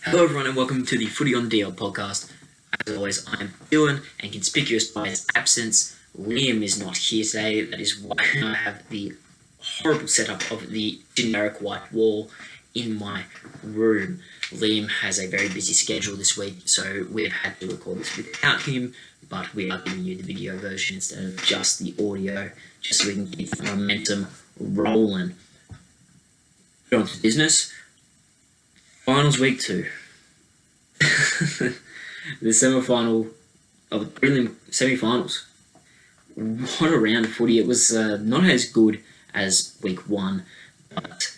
Hello everyone and welcome to the Footy on DL podcast. As always, I am Dylan, and conspicuous by his absence, Liam is not here today. That is why I have the horrible setup of the generic white wall in my room. Liam has a very busy schedule this week, so we've had to record this without him, but we are giving you the video version instead of just the audio, just so we can keep the momentum rolling. On to business. Finals week 2. The semi-final of the prelim semi-finals. What a round of footy. It was not as good as week 1, but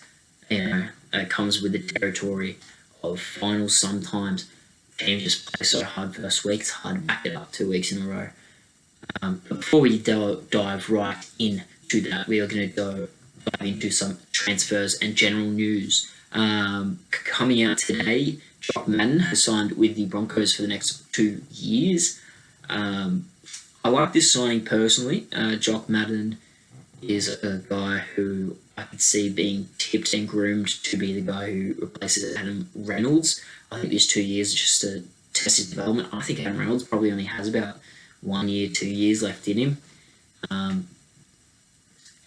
it comes with the territory of finals sometimes. Teams just play so hard first week, it's hard to back it up 2 weeks in a row. But before we dive right into that, we are going to dive into some transfers and general news. Coming out today, Jock Madden has signed with the Broncos for the next 2 years. I like this signing personally. Jock Madden is a guy who I could see being tipped and groomed to be the guy who replaces Adam Reynolds. I think these 2 years is just to test his development. I think Adam Reynolds probably only has about 1 year, 2 years left in him. And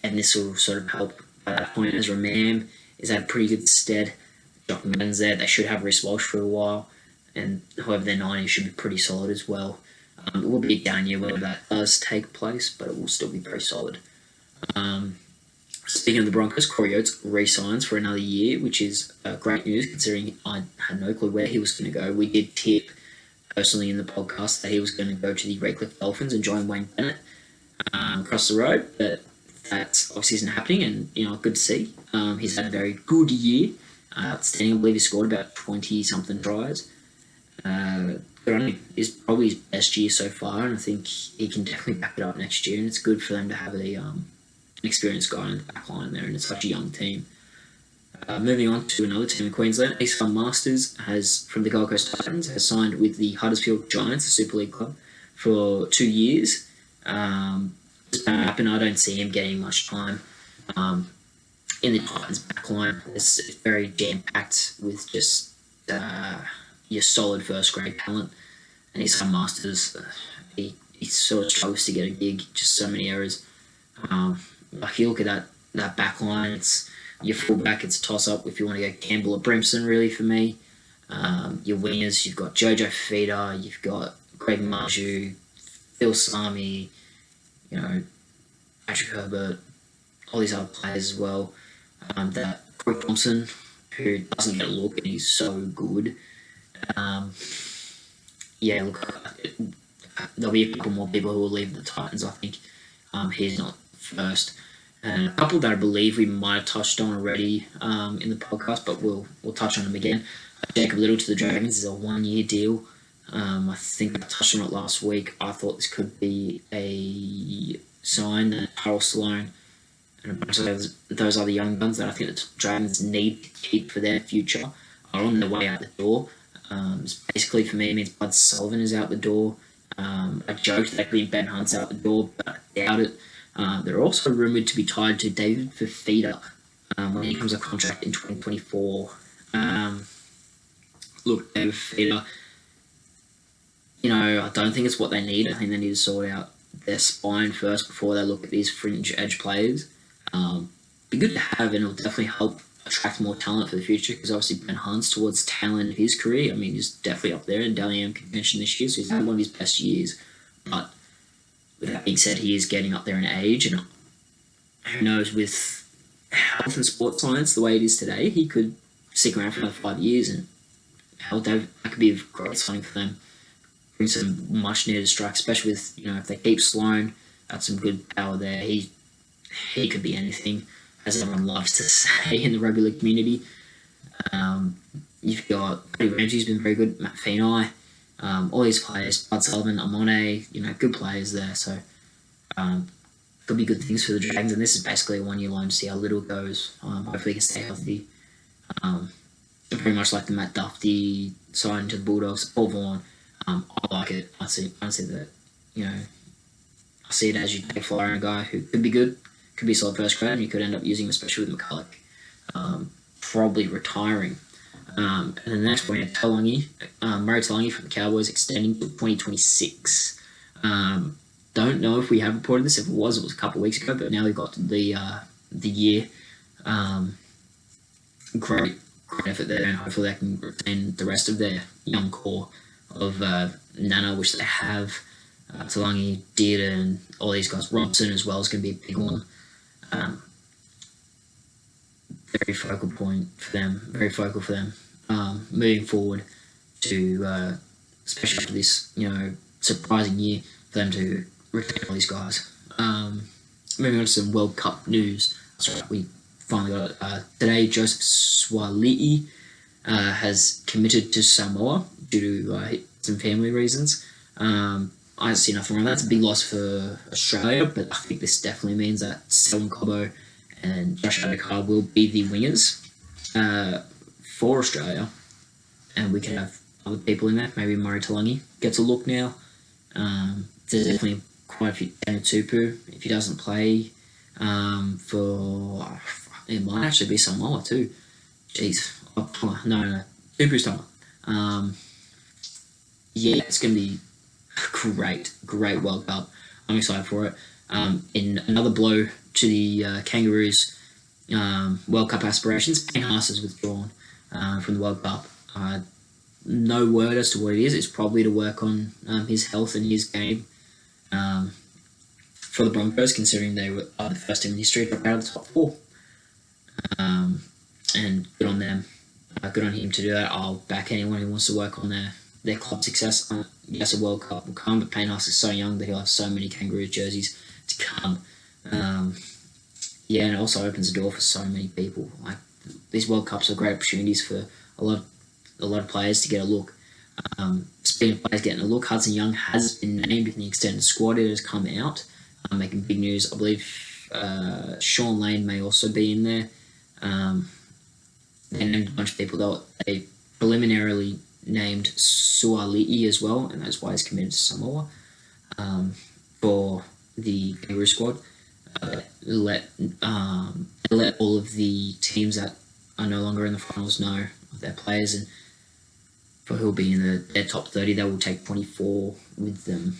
this will sort of help at that point. Ezra Mam is at a pretty good stead. Jock Madden's there. They should have Reece Walsh for a while, and whoever their 90 should be pretty solid as well. It will be a down year whether that does take place, but it will still be pretty solid. Speaking of the Broncos, Corey Oates re-signs for another year, which is great news considering I had no clue where he was going to go. We did tip personally in the podcast that he was going to go to the Redcliffe Dolphins and join Wayne Bennett across the road, but that obviously isn't happening, and good to see. He's had a very good year. Outstanding. I believe he scored about 20-something tries. It's probably his best year so far, and I think he can definitely back it up next year, and it's good for them to have an experienced guy in the back line there, and it's such a young team. Moving on to another team in Queensland, Eastern Masters from the Gold Coast Titans has signed with the Huddersfield Giants, the Super League club, for 2 years. It's going to happen. I don't see him getting much time. In the Titans backline, it's very jam-packed with just your solid first-grade talent. And his son Masters, he sort of struggles to get a gig, just so many errors. Like you look at that backline, it's your fullback, it's a toss-up if you want to go Campbell or Brimson, really, for me. Your wingers, you've got Jojo Fifita, you've got Greg Marju, Phil Sami, Patrick Herbert, all these other players as well. That Corey Thompson, who doesn't get a look and he's so good. There'll be a couple more people who will leave the Titans, I think. He's not first. And a couple that I believe we might have touched on already in the podcast, but we'll touch on them again. Jacob Little to the Dragons is a 1-year deal. I think I touched on it last week. I thought this could be a sign that Harold Sloan and a bunch of those other young guns that I think the Dragons need to keep for their future are on their way out the door. Basically, for me, it means Bud Sullivan is out the door. I joked that Ben Hunt's out the door, but I doubt it. They're also rumoured to be tied to David Fifita when he comes a contract in 2024. Look, David Fifita, I don't think it's what they need. I think they need to sort out their spine first before they look at these fringe edge players. Be good to have, and it'll definitely help attract more talent for the future, because obviously Ben Hunt's towards tail end of his career. I mean, he's definitely up there in Dally M contention this year, so he's had one of his best years. But with that being said, he is getting up there in age, and who knows, with health and sports science the way it is today, he could stick around for another 5 years, and that could be a great signing for them. Bring some much needed strike, especially with, if they keep Sloan, that's some good power there. He could be anything, as everyone loves to say in the rugby league community. You've got Paddy Ramsey's been very good, Matt Feeney, all these players, Bud Sullivan, Amone, good players there. So could be good things for the Dragons, and this is basically a 1-year loan to see how Little goes. Hopefully he can stay healthy. Pretty much like the Matt Duffy signing to the Bulldogs, Paul Vaughan. I like it. I see that, I see it as you take flyer on a guy who could be good, could be a solid first grade, and you could end up using him, especially with McCulloch probably retiring. And then the next one, Taulagi, Murray Taulagi from the Cowboys extending to 2026. Don't know if we have reported this. If it was a couple of weeks ago, but now we've got the year. Great effort there, and hopefully they can retain the rest of their young core of Nana, which they have. Talangi, Dearden, and all these guys. Robson as well is going to be a big one. Very focal point for them. Very focal for them. Moving forward to, especially for this, surprising year for them to retain all these guys. Moving on to some World Cup news. Sorry, we finally got it. Today, Joseph Swali'i has committed to Samoa due to some family reasons. I see nothing wrong with that. It's a big loss for Australia, but I think this definitely means that Selwyn Cobbo and Josh Adokar will be the wingers for Australia, and we can have other people in there. Maybe Murray Taulagi gets a look now. There's definitely quite a few. Daniel Tupu, if he doesn't play, it might actually be Samoa too. Jeez, no, Tupu's Samoa. Yeah, it's going to be great World Cup. I'm excited for it. In another blow to the Kangaroos' World Cup aspirations, Payne Haas has withdrawn from the World Cup. No word as to what it is. It's probably to work on his health and his game for the Broncos, considering they were the first team in history to drop out of the top 4. And good on them. Good on him to do that. I'll back anyone who wants to work on their club success. Yes, a World Cup will come, but Payne Haas is so young that he'll have so many Kangaroos jerseys to come. And it also opens the door for so many people. Like, these World Cups are great opportunities for a lot of players to get a look. Speaking of players getting a look, Hudson Young has been named in the extended squad. It has come out, making big news. I believe Sean Lane may also be in there. They named a bunch of people. They preliminarily named Suali'i as well, and that's why he's committed to Samoa for the Kangaroo squad. Let all of the teams that are no longer in the finals know of their players, and for who will be in their top 30, they will take 24 with them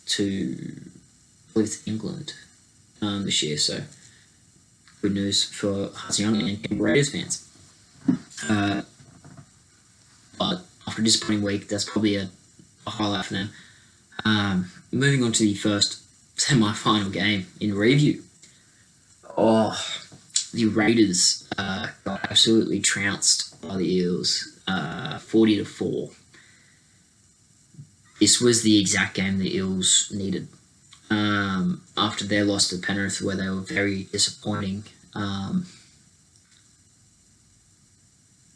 to England this year. So good news for Hudson Young and Raiders fans. But after a disappointing week, that's probably a highlight for them. Moving on to the first semi-final game in review. The Raiders got absolutely trounced by the Eels, 40-4. This was the exact game the Eels needed. After their loss to Penrith, where they were very disappointing,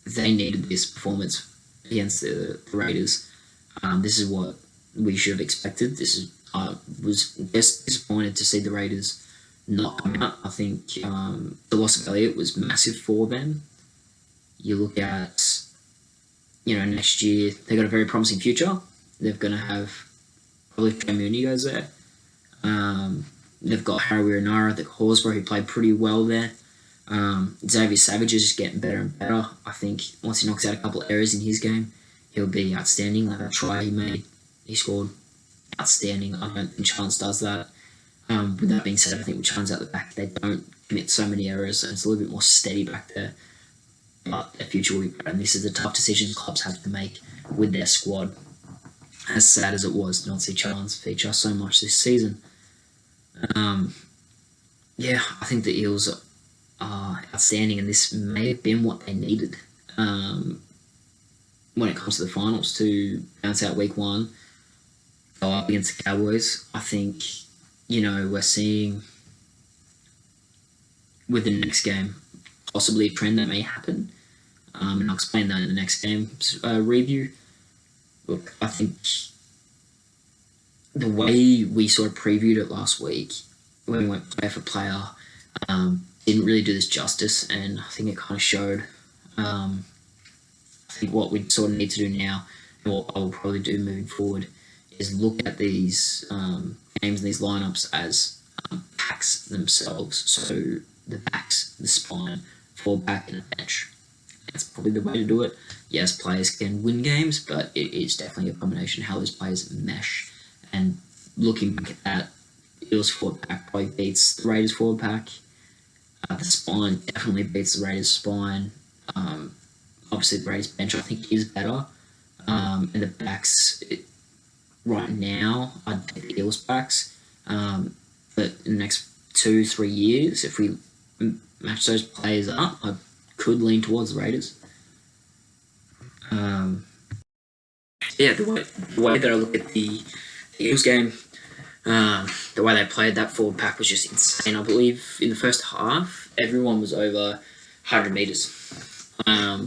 they needed this performance against the Raiders. This is what we should have expected. I was disappointed to see the Raiders not come out. I think the loss of Elliott was massive for them. You look at, next year, they've got a very promising future. They're going to have probably Cam Mooney goes there. They've got Harry Wiranara, the Horsburgh, who played pretty well there. Xavier Savage is just getting better and better. I think once he knocks out a couple of errors in his game, he'll be outstanding. Like that try he made, he scored outstanding. I don't think Chance does that. With that being said, I think with Chance out the back, they don't commit so many errors, and it's a little bit more steady back there. But their future will be better, and this is the tough decisions clubs have to make with their squad. As sad as it was to not see Chance feature so much this season. I think the Eels are outstanding, and this may have been what they needed when it comes to the finals to bounce out week 1, go up against the Cowboys. I think, we're seeing with the next game possibly a trend that may happen, and I'll explain that in the next game's review. Look, I think the way we sort of previewed it last week, when we went player for player, didn't really do this justice, and I think it kind of showed. I think what we sort of need to do now, and what I will probably do moving forward, is look at these games and these lineups as packs themselves. So the backs, the spine, full back, and a bench. that's probably the way to do it. Yes, players can win games, but it is definitely a combination of how those players mesh. And looking back at that, Eels forward pack probably beats the Raiders forward pack. The spine definitely beats the Raiders spine. Obviously, the Raiders bench I think is better. And the backs, right now, I'd take the Eels backs. But in the next 2-3 years, if we match those players up, I could lean towards the Raiders. The way that I look at the Eagles game, the way they played that forward pack was just insane. I believe in the first half, everyone was over 100 metres,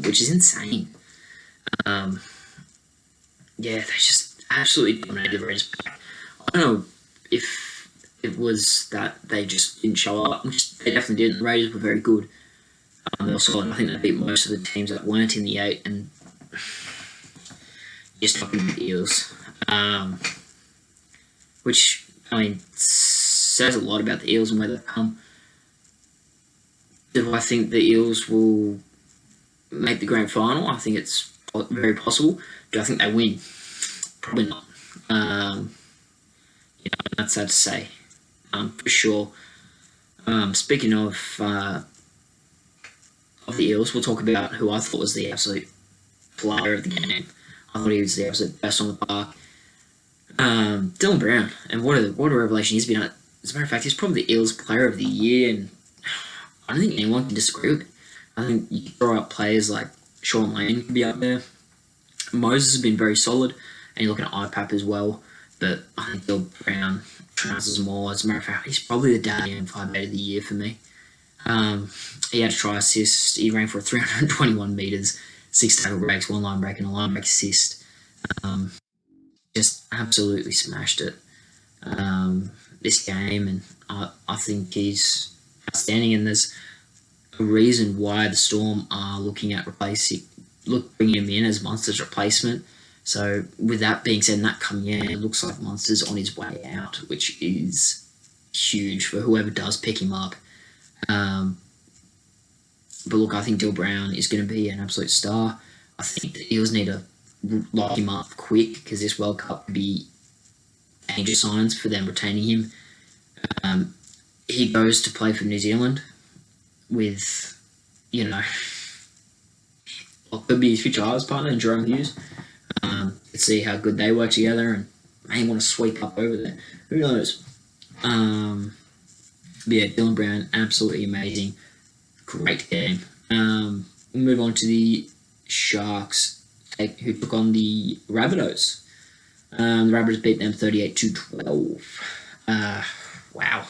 which is insane. They just absolutely dominated the Raiders pack. I don't know if it was that they just didn't show up, which they definitely didn't. The Raiders were very good. Also, I think they beat most of the teams that weren't in the 8 and just talking the Eels. Which, I mean, says a lot about the Eels and where they've come. Do I think the Eels will make the grand final? I think it's very possible. Do I think they win? Probably not. That's sad to say, for sure. Speaking of the Eels, we'll talk about who I thought was the absolute player of the game. I thought he was the absolute best on the park. Dylan Brown, and what a revelation he's been. As a matter of fact, he's probably the Eels player of the year, and I don't think anyone can disagree with it. I think you can throw out players like Sean Lane could be up there. Moses has been very solid, and you look at IPAP as well, but I think Dylan Brown trounces more. As a matter of fact, he's probably the Dally M5 of the year for me. He had a try assist. He ran for 321 metres, 6 tackle breaks, 1 line break, and a line break assist. Just absolutely smashed it this game, and I think he's outstanding. And there's a reason why the Storm are looking at bringing him in as Munster's replacement. So with that being said, and that coming in, it looks like Munster's on his way out, which is huge for whoever does pick him up. But look, I think Dill Brown is going to be an absolute star. I think the Eels need to lock him up quick because this World Cup could be danger signs for them retaining him. He goes to play for New Zealand with, what could be his future Isles partner, Jerome Hughes. Let's see how good they work together and may want to sweep up over there. Who knows? Dylan Brown, absolutely amazing. Great game. We'll move on to the Sharks, who took on the Rabbitohs. The Rabbitohs beat them 38-12. Wow.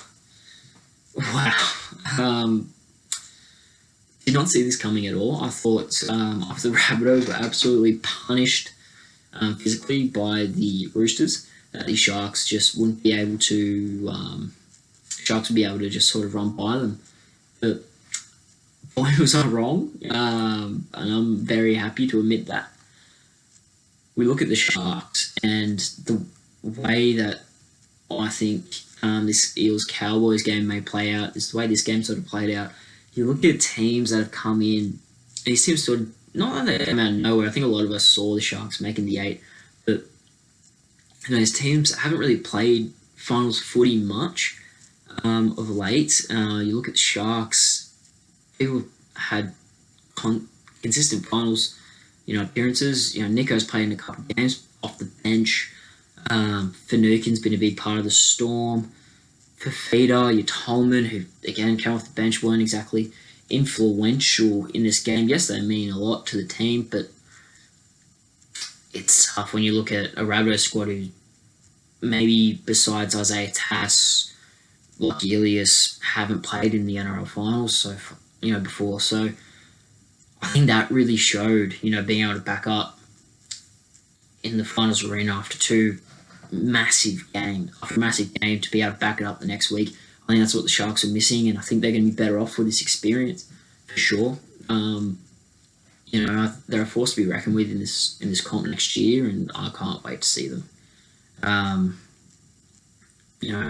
Did not see this coming at all. I thought after the Rabbitohs were absolutely punished physically by the Roosters, that the Sharks just wouldn't be able to. Sharks would be able to just sort of run by them, but boy, was I wrong, and I'm very happy to admit that. We look at the Sharks and the way that I think this Eels-Cowboys game may play out is the way this game sort of played out. You look at teams that have come in, these teams sort of, not that they came out of nowhere. I think a lot of us saw the Sharks making the 8, but these teams haven't really played finals footy much of late. You look at the Sharks, people had consistent finals, appearances. Nico's played in a couple of games off the bench. Finucane's been a big part of the Storm. Fafita, your Tolman, who again came off the bench, weren't exactly influential in this game. Yes, they mean a lot to the team, but it's tough when you look at a Rabbitohs squad who maybe besides Isaiah Tass, Lockie Ilias, haven't played in the NRL finals before. So I think that really showed, being able to back up in the finals arena after two massive games, to be able to back it up the next week. I think that's what the Sharks are missing, and I think they're going to be better off with this experience for sure. They're a force to be reckoned with in this comp next year, and I can't wait to see them.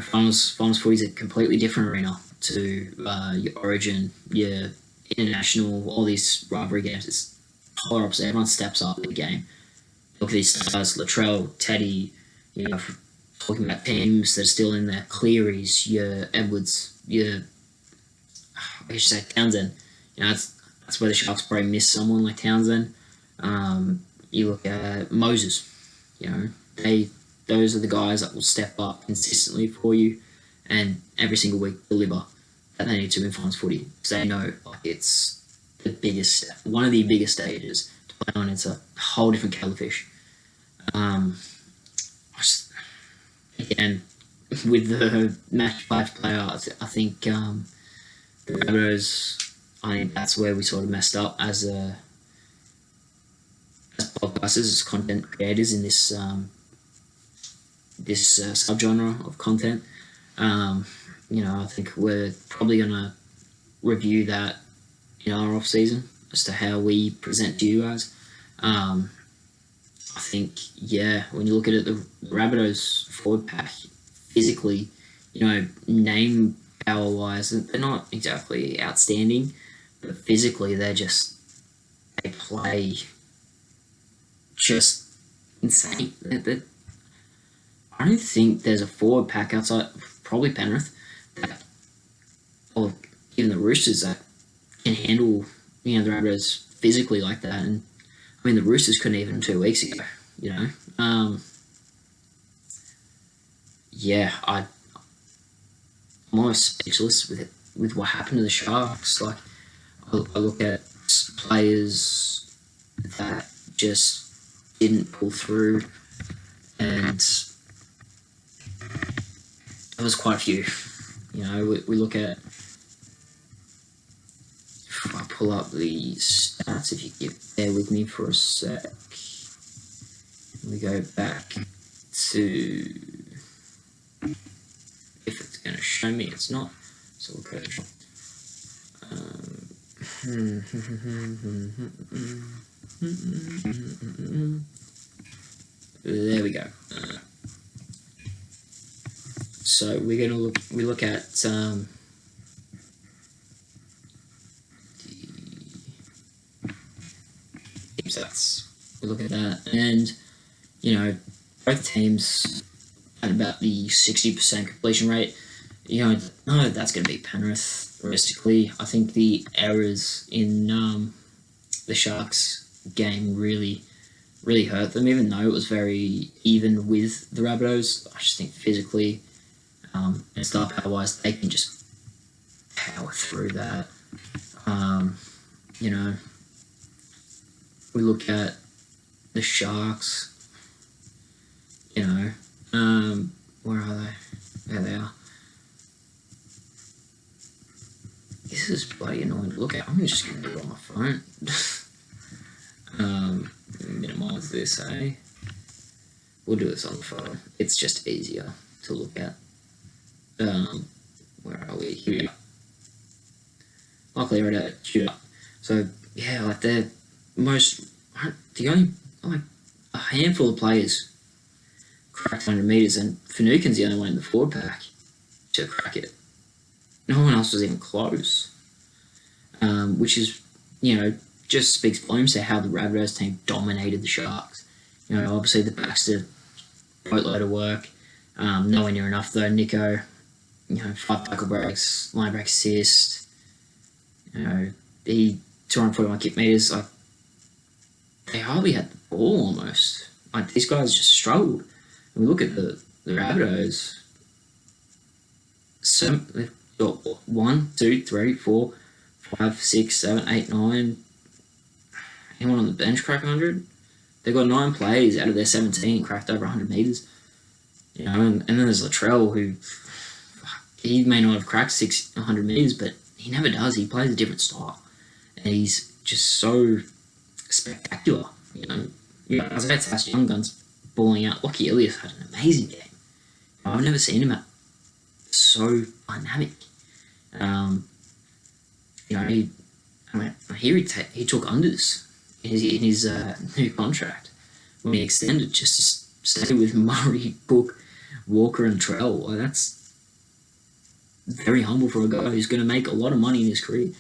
Finals footy is a completely different arena to your Origin, your international, all these rivalry games. polar opposite. Everyone steps up the game. Look at these stars: Latrell, Teddy. You know, talking about teams that are still in there: Cleary's, your Edwards, your I should say Townsend. You know, that's where the Sharks probably miss someone like Townsend. You look at Moses. You know, those are the guys that will step up consistently for you, and every single week deliver that they need to in finals footy because they know like it's the biggest, one of the biggest stages to play on. It's a whole different kettle of fish. Again, with the match 5 player, I think the Rabbitohs. I think that's where we sort of messed up as podcasters, as content creators in this subgenre of content. I think we're probably gonna review that in our off season as to how we present to you guys. I think, when you look at it, the Rabbitohs forward pack physically, name power wise, they're not exactly outstanding, but physically they play just insane. I don't think there's a forward pack outside, probably Penrith, or even the Roosters, that can handle the Rabbitohs physically like that. And I mean, the Roosters couldn't even 2 weeks ago. I'm almost speechless with what happened to the Sharks. Like, I look at players that just didn't pull through, and there was quite a few. We look at. If I pull up the stats, if you bear with me for a sec. We go back to, if it's going to show me, it's not. So we'll go. There we go. So we're going to look at the team stats. We look at that, and both teams at about the 60% completion rate. No, that's going to be Penrith. Realistically, I think the errors in the Sharks game really hurt them, even though it was very even with the Rabbitohs. I just think physically and star power wise, they can just power through that. We look at the Sharks. Where are they? There they are. This is bloody annoying to look at. I'm just going to do it on my phone. Minimize this, eh? We'll do this on the phone. It's just easier to look at. Where are we? Here we go. Luckily, we're at shoot up. So, they're a handful of players cracked 100 metres, and Finucane's the only one in the forward pack to crack it. No one else was even close. Which is, just speaks volumes to how the Rabbitohs team dominated the Sharks. Obviously the Baxter boatload of work. Nowhere near enough though. Nico, 5 tackle breaks, line break assist. The 241 kick metres. Like, they hardly had the ball almost. Like, these guys just struggled. And we look at the Rabbitohs. So they've got 1, 2, 3, 4, 5, 6, 7, 8, 9. Anyone on the bench crack 100? They've got 9 players out of their 17 cracked over 100 metres. And then there's Latrell, who he may not have cracked 600 metres, but he never does. He plays a different style, and he's just so spectacular. Isaiah Tass Young Guns balling out. Lockie Elliott had an amazing game. I've never seen him so dynamic. I hear he took unders in his new contract when he extended just to stay with Murray, Book, Walker, and Trell. Well, that's very humble for a guy who's going to make a lot of money in his career.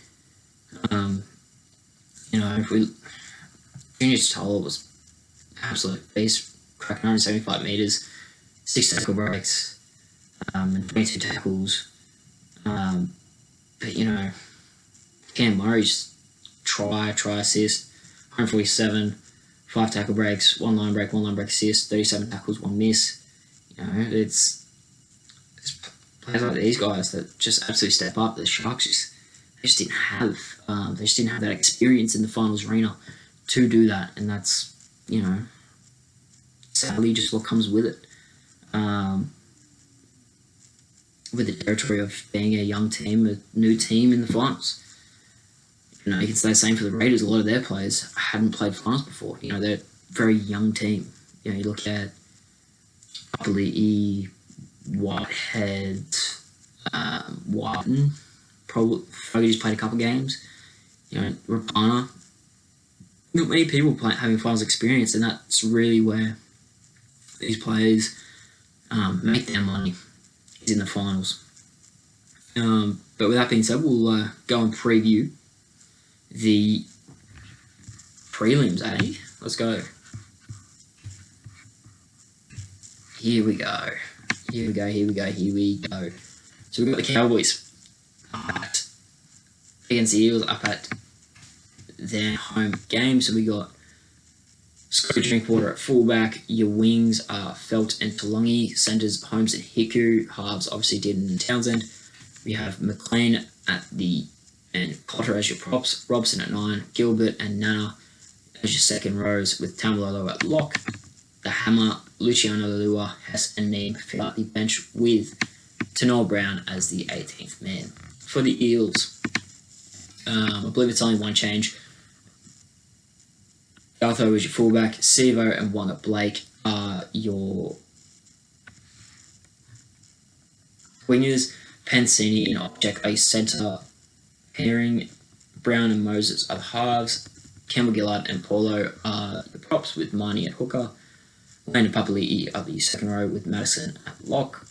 If we Junior Tola was absolute beast, cracking 175 metres, 6 tackle breaks, and 22 tackles. But, Cam Murray's try assist, 147, 5 tackle breaks, 1 line break assist, 37 tackles, 1 miss. It's players like these guys that just absolutely step up. The Sharks just didn't have that experience in the finals arena to do that, and that's sadly just what comes with it. With the territory of being a young team, a new team in the finals. You can say the same for the Raiders. A lot of their players hadn't played finals before. They're a very young team. You look at Papali'i, Whitehead, Whiten, probably Fogarty's played a couple games. Rapana. Not many people having finals experience, and that's really where these players make their money, is in the finals. But with that being said, we'll go and preview the prelims, eh? Let's go. Here we go. So we've got the Cowboys against the Eagles up at their home game. So we got Scotty Drinkwater at fullback. Your wings are Felt and Taulagi. Centres, Holmes and Hiku. Halves, obviously, Dearden and Townsend. We have McLean and Potter as your props. Robson at 9. Gilbert and Nana as your second rows, with Tamalolo at lock. The Hammer, Luciano Lua, Hess and Neem fill out the bench with Tanoa Brown as the 18th man. For the Eels, I believe it's only one change. Gartho is your fullback. Sivo and Wanga Blake are your wingers. Pansini and Object are your centre pairing. Brown and Moses are the halves. Campbell Gillard and Paulo are the props, with Marnie at hooker. Lane and Papali'i are the second row, with Madison at lock.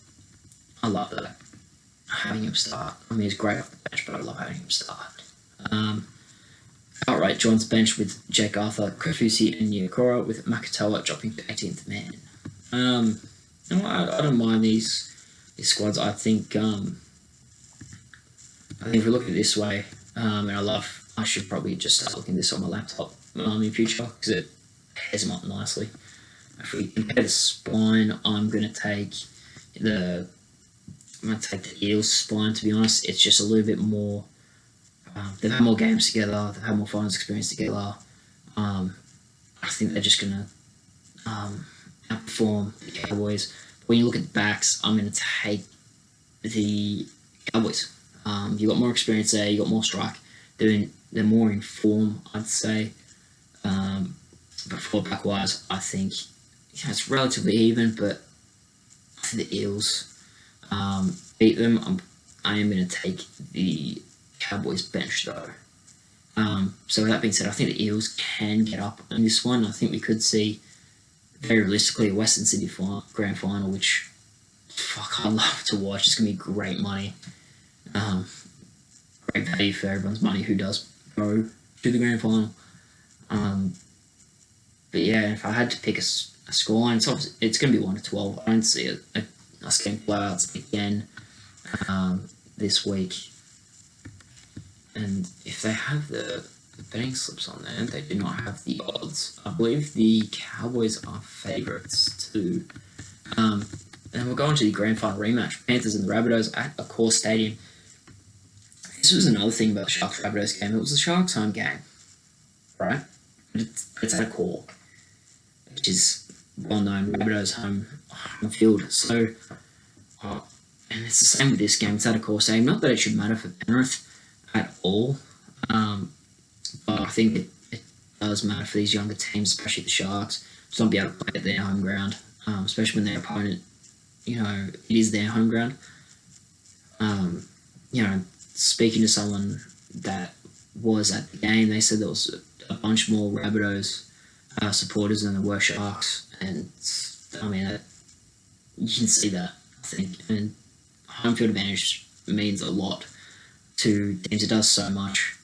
I love that. Having him start. He's great off the bench, but I love having him start. Outright joins bench with Jake Arthur, Kofusi and Niokora, with Makatoa dropping to 18th man. I don't mind these squads. I think if we look at it this way, and I should probably just start looking at this on my laptop in future, because it pairs them up nicely. If we compare the spine, I'm going to take the Eels spine, to be honest. It's just a little bit more. They've had more games together. They've had more finals experience together. I think they're just going to outperform the Cowboys. When you look at the backs, I'm going to take the Cowboys. You've got more experience there. You've got more strike. They're more in form, I'd say. But fullback wise, I think it's relatively even. But I think the Eels beat them. I am going to take the Cowboys bench though. So with that being said, I think the Eels can get up in this one. I think we could see, very realistically, a Western Sydney grand final, which I love to watch. It's going to be great money. Great value for everyone's money who does go to the grand final. But yeah, if I had to pick a scoreline, it's going to be 1-12. I don't see us getting blowouts again this week. And if they have the betting slips on there, they do not have the odds. I believe the Cowboys are favourites too. And we'll go on to the grand final rematch. Panthers and the Rabbitohs at Accor Stadium. This was another thing about the Sharks-Rabbitohs game. It was the Sharks' home game, right? It's at Accor, which is well-known Rabbitohs' home field. So, and it's the same with this game. It's at Accor Stadium. Not that it should matter for Penrith at all, but I think it does matter for these younger teams, especially the Sharks, to not be able to play at their home ground, especially when their opponent, it is their home ground. Speaking to someone that was at the game, they said there was a bunch more Rabbitohs supporters than there were Sharks, and you can see that, I think, and home field advantage means a lot to teams. It does so much.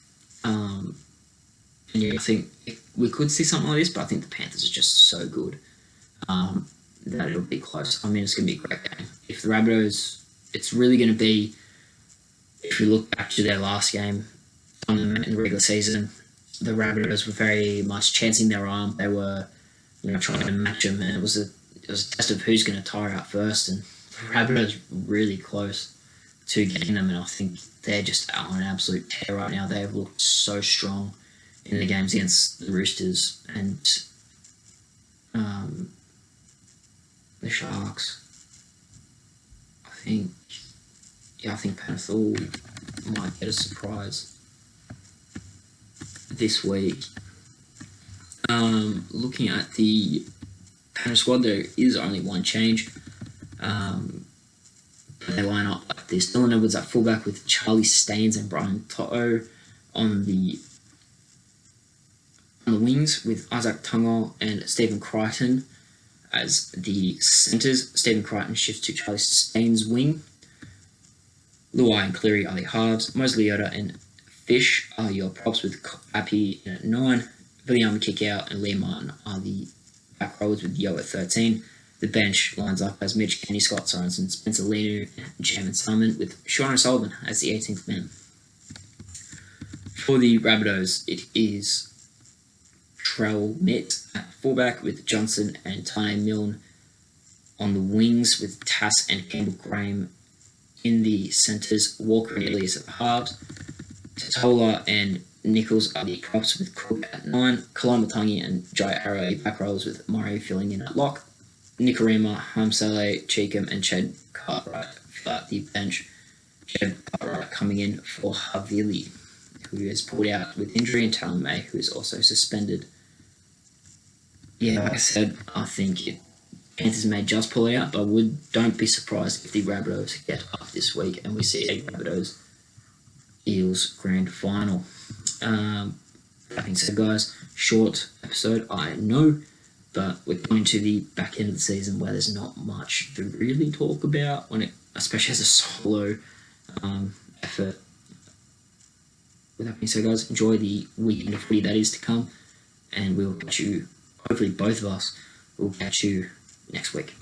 And yeah, I think we could see something like this, but I think the Panthers are just so good that it'll be close. I mean, it's going to be a great game. If the Rabbitohs, it's really going to be, if you look back to their last game in the regular season, the Rabbitohs were very much chancing their arm. They were, trying to match them, and it was a test of who's going to tire out first. And the Rabbitohs really close to getting them, and I think they're just on an absolute tear right now. They have looked so strong in the games against the Roosters and the Sharks. I think Penrith might get a surprise this week. Looking at the Penrith squad, there is only one change. They line up like this: Dylan Edwards at fullback with Charlie Staines and Brian To'o on the wings, with Isaac Tungo and Stephen Crichton as the centres. Stephen Crichton shifts to Charlie Staines' wing. Luai and Cleary are the halves. Mosley Yoda and Fish are your props, with Appy at 9. William kick out and Liam Martin are the back rowers, with Yo at 13. The bench lines up as Mitch, Kenny, Scott Sorensen, Spencer Lenu, and Jamin Salmon, with Sean O'Sullivan as the 18th man. For the Rabbitohs, it is Trell Mitt at fullback, with Johnson and Tane Milne on the wings, with Tass and Campbell Graham in the centres. Walker and Elias at the halves. Totola and Nichols are the props, with Cook at 9. Kalamatangi and Jai Arrow back rollers, with Murray filling in at lock. Nikorima, Hamsale, Cheekham and Chad Cartwright for the bench. Chad Cartwright coming in for Havili, who is pulled out with injury, and Talon May, who is also suspended. Yeah, like I said, I think Panthers may just pull out, but don't be surprised if the Rabbitohs get up this week and we see a Rabbitohs Eels grand final. That being said, guys, short episode, I know, but we're coming to the back end of the season where there's not much to really talk about, especially as a solo effort. With that being said, guys, enjoy the weekend of footy that is to come, and we'll catch you, hopefully both of us, will catch you next week.